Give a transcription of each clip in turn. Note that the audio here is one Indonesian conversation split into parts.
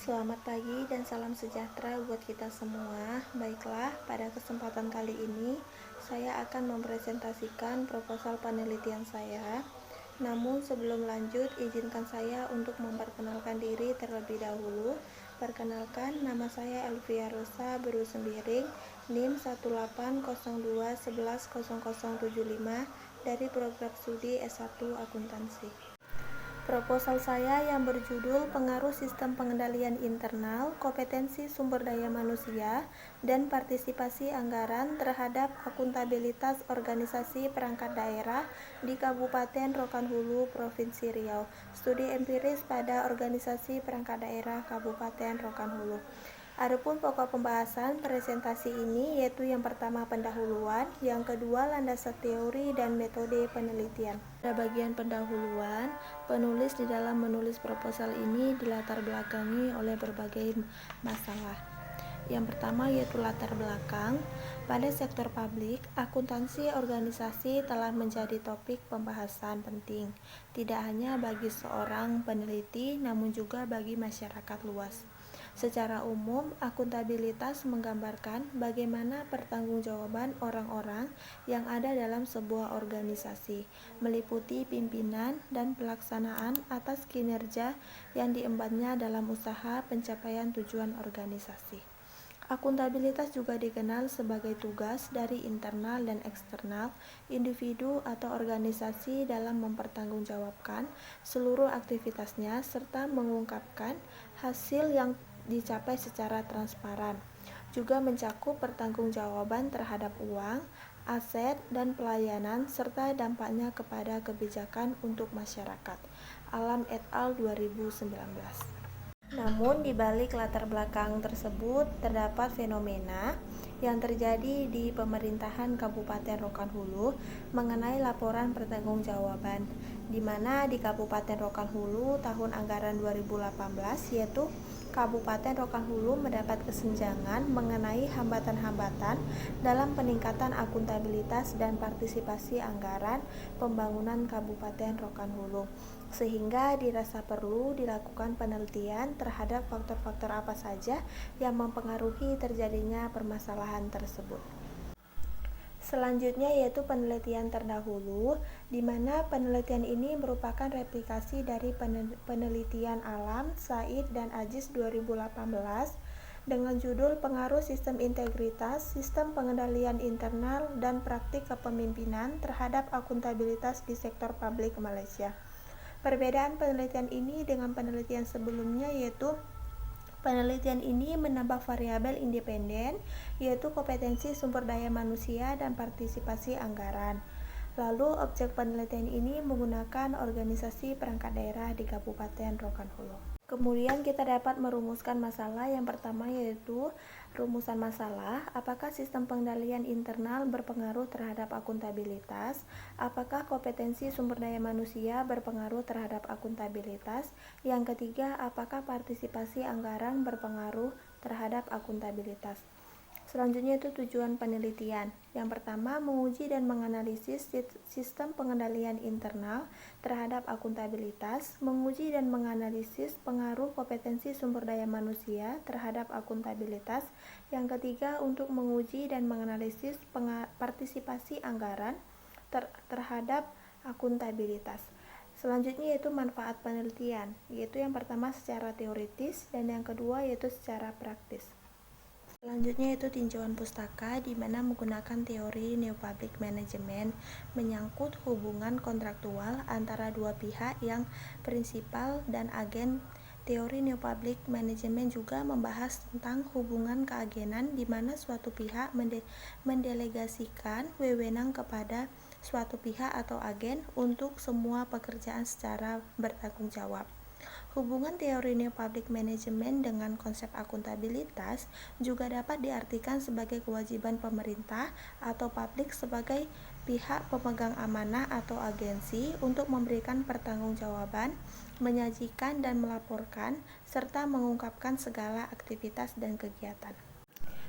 Selamat pagi dan salam sejahtera buat kita semua. Baiklah, pada kesempatan kali ini saya akan mempresentasikan proposal penelitian saya. Namun sebelum lanjut, izinkan saya untuk memperkenalkan diri terlebih dahulu. Perkenalkan, nama saya Elvia Rosa Beru Sembiring, NIM 18021110075 dari program studi S1 Akuntansi. Proposal saya yang berjudul Pengaruh Sistem Pengendalian Internal, Kompetensi Sumber Daya Manusia, dan Partisipasi Anggaran terhadap Akuntabilitas Organisasi Perangkat Daerah di Kabupaten Rokan Hulu, Provinsi Riau. Studi empiris pada Organisasi Perangkat Daerah Kabupaten Rokan Hulu. Adapun pokok pembahasan presentasi ini yaitu yang pertama pendahuluan, yang kedua landasan teori dan metode penelitian. Pada bagian pendahuluan, penulis di dalam menulis proposal ini dilatar belakangi oleh berbagai masalah. Yang pertama yaitu latar belakang. Pada sektor publik, akuntansi organisasi telah menjadi topik pembahasan penting, tidak hanya bagi seorang peneliti, namun juga bagi masyarakat luas. Secara umum, akuntabilitas menggambarkan bagaimana pertanggungjawaban orang-orang yang ada dalam sebuah organisasi, meliputi pimpinan dan pelaksanaan atas kinerja yang diembannya dalam usaha pencapaian tujuan organisasi. Akuntabilitas juga dikenal sebagai tugas dari internal dan eksternal individu atau organisasi dalam mempertanggungjawabkan seluruh aktivitasnya serta mengungkapkan hasil yang dicapai secara transparan. Juga mencakup pertanggungjawaban terhadap uang, aset, dan pelayanan serta dampaknya kepada kebijakan untuk masyarakat. Alam et al. 2019. Namun di balik latar belakang tersebut terdapat fenomena yang terjadi di pemerintahan Kabupaten Rokan Hulu mengenai laporan pertanggungjawaban, di mana di Kabupaten Rokan Hulu tahun anggaran 2018 yaitu Kabupaten Rokan Hulu mendapat kesenjangan mengenai hambatan-hambatan dalam peningkatan akuntabilitas dan partisipasi anggaran pembangunan Kabupaten Rokan Hulu, sehingga dirasa perlu dilakukan penelitian terhadap faktor-faktor apa saja yang mempengaruhi terjadinya permasalahan tersebut. Selanjutnya yaitu penelitian terdahulu, di mana penelitian ini merupakan replikasi dari penelitian Alam, Said, dan Aziz 2018 dengan judul Pengaruh Sistem Integritas, Sistem Pengendalian Internal, dan Praktik Kepemimpinan terhadap Akuntabilitas di Sektor Publik Malaysia. Perbedaan penelitian ini dengan penelitian sebelumnya yaitu penelitian ini menambah variabel independen, yaitu kompetensi sumber daya manusia dan partisipasi anggaran. Lalu objek penelitian ini menggunakan organisasi perangkat daerah di Kabupaten Rokan Hulu. Kemudian kita dapat merumuskan masalah. Yang pertama yaitu rumusan masalah, apakah sistem pengendalian internal berpengaruh terhadap akuntabilitas? Apakah kompetensi sumber daya manusia berpengaruh terhadap akuntabilitas? Yang ketiga, apakah partisipasi anggaran berpengaruh terhadap akuntabilitas? Selanjutnya itu tujuan penelitian. Yang pertama, menguji dan menganalisis sistem pengendalian internal terhadap akuntabilitas, menguji dan menganalisis pengaruh kompetensi sumber daya manusia terhadap akuntabilitas. Yang ketiga, untuk menguji dan menganalisis partisipasi anggaran terhadap akuntabilitas. Selanjutnya yaitu manfaat penelitian, yaitu yang pertama secara teoritis dan yang kedua yaitu secara praktis. Selanjutnya itu tinjauan pustaka, di mana menggunakan teori New Public Management menyangkut hubungan kontraktual antara dua pihak yang prinsipal dan agen. Teori New Public Management juga membahas tentang hubungan keagenan, di mana suatu pihak mendelegasikan wewenang kepada suatu pihak atau agen untuk semua pekerjaan secara bertanggung jawab. Hubungan teori New Public Management dengan konsep akuntabilitas juga dapat diartikan sebagai kewajiban pemerintah atau publik sebagai pihak pemegang amanah atau agensi untuk memberikan pertanggungjawaban, menyajikan dan melaporkan, serta mengungkapkan segala aktivitas dan kegiatan.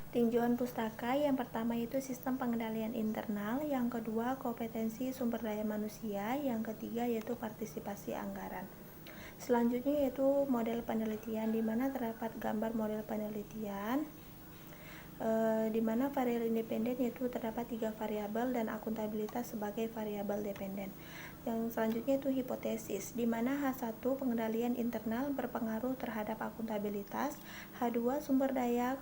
Tinjauan pustaka yang pertama itu sistem pengendalian internal, yang kedua kompetensi sumber daya manusia, yang ketiga yaitu partisipasi anggaran. Selanjutnya yaitu model penelitian, di mana terdapat gambar model penelitian, di mana variabel independen yaitu terdapat 3 variabel dan akuntabilitas sebagai variabel dependen. Yang selanjutnya itu hipotesis, di mana H1 pengendalian internal berpengaruh terhadap akuntabilitas, H2 sumber daya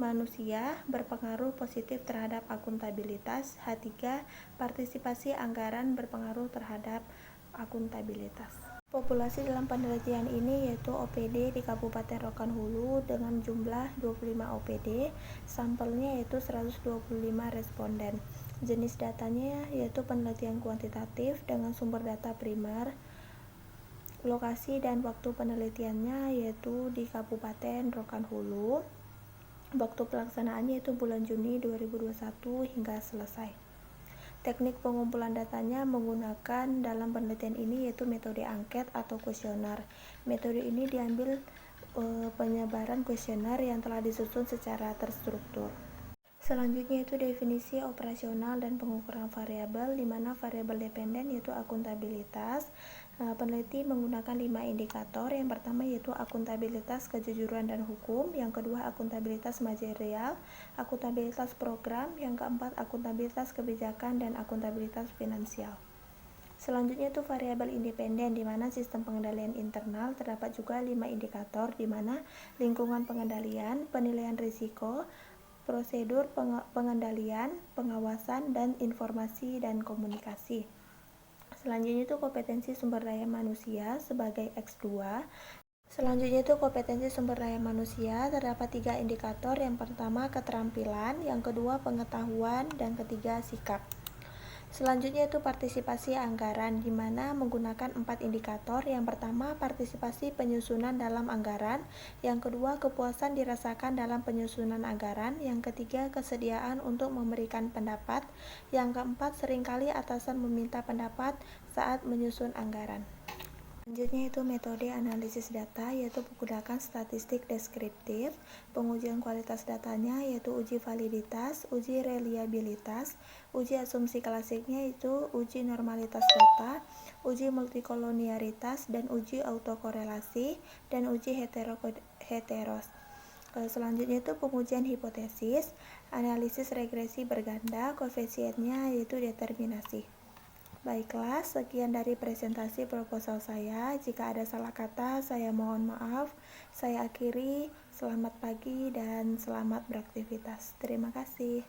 manusia berpengaruh positif terhadap akuntabilitas, H3 partisipasi anggaran berpengaruh terhadap akuntabilitas. Populasi dalam penelitian ini yaitu OPD di Kabupaten Rokan Hulu dengan jumlah 25 OPD, sampelnya yaitu 125 responden. Jenis datanya yaitu penelitian kuantitatif dengan sumber data primer. Lokasi dan waktu penelitiannya yaitu di Kabupaten Rokan Hulu. Waktu pelaksanaannya yaitu bulan Juni 2021 hingga selesai. Teknik pengumpulan datanya menggunakan dalam penelitian ini yaitu metode angket atau kuesioner. Metode ini diambil penyebaran kuesioner yang telah disusun secara terstruktur. Selanjutnya itu definisi operasional dan pengukuran variabel, di mana variabel dependen yaitu akuntabilitas. Peneliti menggunakan 5 indikator. Yang pertama yaitu akuntabilitas kejujuran dan hukum, yang kedua akuntabilitas material, akuntabilitas program, yang keempat akuntabilitas kebijakan, dan akuntabilitas finansial. Selanjutnya itu variabel independen, di mana sistem pengendalian internal terdapat juga 5 indikator, di mana lingkungan pengendalian, penilaian risiko, prosedur pengendalian, pengawasan, dan informasi dan komunikasi. Selanjutnya itu kompetensi sumber daya manusia sebagai X2. Selanjutnya itu kompetensi sumber daya manusia terdapat 3 indikator. Yang pertama keterampilan, yang kedua pengetahuan, dan ketiga sikap. Selanjutnya itu partisipasi anggaran, di mana menggunakan 4 indikator. Yang pertama partisipasi penyusunan dalam anggaran, yang kedua kepuasan dirasakan dalam penyusunan anggaran, yang ketiga kesediaan untuk memberikan pendapat, yang keempat seringkali atasan meminta pendapat saat menyusun anggaran. Selanjutnya itu metode analisis data, yaitu menggunakan statistik deskriptif. Pengujian kualitas datanya yaitu uji validitas, uji reliabilitas, uji asumsi klasiknya yaitu uji normalitas data, uji multikolonialitas, dan uji autokorelasi, dan uji heteros. Selanjutnya itu pengujian hipotesis, analisis regresi berganda, koefisiennya yaitu determinasi. Baiklah, sekian dari presentasi proposal saya. Jika ada salah kata, saya mohon maaf. Saya akhiri, selamat pagi dan selamat beraktivitas. Terima kasih.